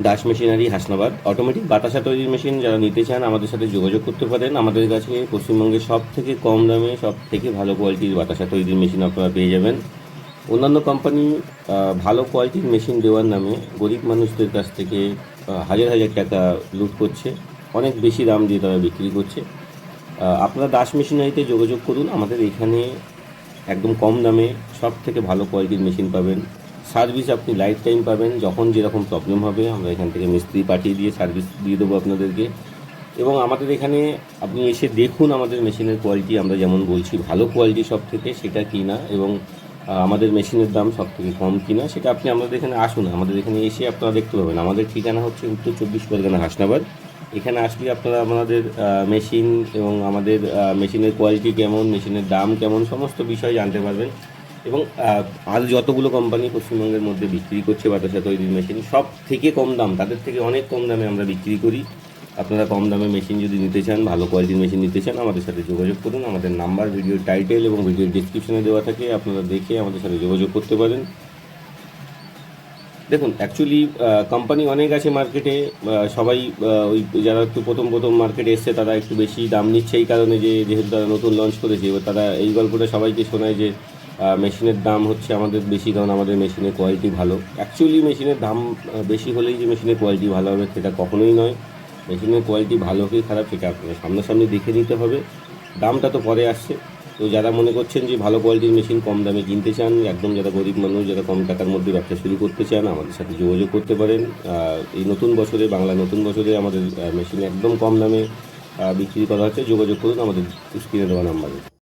Das machinery Hasnabad automatic বাতাসা তৈরির machine যারা নিতে চান আমাদের সাথে যোগাযোগ করতে পারেন। আমাদের কাছে পশ্চিমবঙ্গের সব থেকে কম দামে সব থেকে ভালো কোয়ালিটির বাতাসা তৈরির মেশিন আপনারা পেয়ে যাবেন। অন্যান্য কোম্পানি ভালো কোয়ালিটির মেশিন দেওয়ার নামে গরিব মানুষদের কাছ থেকে হাজার হাজার টাকা লুট করছে, অনেক বেশি দাম দিয়ে তারা বিক্রি করছে। আপনারা দাস মেশিনারিতে যোগাযোগ করুন। আমাদের এখানে একদম কম দামে সব থেকে ভালো কোয়ালিটির মেশিন পাবেন। সার্ভিস আপনি লাইফ টাইম পাবেন। যখন যেরকম প্রবলেম হবে আমরা এখান থেকে মিস্ত্রি পাঠিয়ে দিয়ে সার্ভিস দিয়ে দেবো আপনাদেরকে। এবং আমাদের এখানে আপনি এসে দেখুন আমাদের মেশিনের কোয়ালিটি, আমরা যেমন বলছি ভালো কোয়ালিটি সব থেকে, সেটা কি না, এবং আমাদের মেশিনের দাম সব থেকে কম কিনা সেটা আপনি আমাদের এখানে আসুন। আমাদের এখানে এসে আপনারা দেখতে পাবেন। আমাদের ঠিকানা হচ্ছে উত্তর 24 পরগনা হাসনাবাদ। এখানে আসলে আপনারা আমাদের মেশিন এবং আমাদের মেশিনের কোয়ালিটি কেমন, মেশিনের দাম কেমন, সমস্ত বিষয় জানতে পারবেন। এবং আর যতগুলো কোম্পানি পশ্চিমবঙ্গের মধ্যে বিক্রি করছে বাতাসা তৈরির মেশিন, সব থেকে কম দাম, তাদের থেকে অনেক কম দামে আমরা বিক্রি করি। আপনারা কম দামে মেশিন যদি নিতে চান, ভালো কোয়ালিটির মেশিন নিতে চান, আমাদের সাথে যোগাযোগ করুন। আমাদের নাম্বার ভিডিওর টাইটেল এবং ভিডিওর ডিসক্রিপশনে দেওয়া থাকে, আপনারা দেখে আমাদের সাথে যোগাযোগ করতে পারেন। দেখুন, অ্যাকচুয়ালি কোম্পানি অনেক আছে মার্কেটে। সবাই ওই যারা একটু প্রথম প্রথম মার্কেটে এসছে তারা একটু বেশি দাম নিচ্ছে এই কারণে যে যেহেতু তারা নতুন লঞ্চ করেছে। এবার তারা এই গল্পটা সবাইকে শোনায় যে মেশিনের দাম হচ্ছে আমাদের বেশি কারণ আমাদের মেশিনের কোয়ালিটি ভালো। অ্যাকচুয়ালি মেশিনের দাম বেশি হলেই যে মেশিনের কোয়ালিটি ভালো হবে সেটা কখনোই নয়। মেশিনের কোয়ালিটি ভালো কি খারাপ সেটা আপনার সামনাসামনি দেখে নিতে হবে। দামটা তো পরে আসছে। তো যারা মনে করছেন যে ভালো কোয়ালিটির মেশিন কম দামে কিনতে চান, একদম যারা গরিব মানুষ, যারা কম টাকার মধ্যে ব্যবসা শুরু করতে চান, আমাদের সাথে যোগাযোগ করতে পারেন। এই নতুন বছরে, বাংলা নতুন বছরে আমাদের মেশিন একদম কম দামে বিক্রি করা হচ্ছে। যোগাযোগ করুন আমাদের স্ক্রিনে দেওয়া নাম্বারে।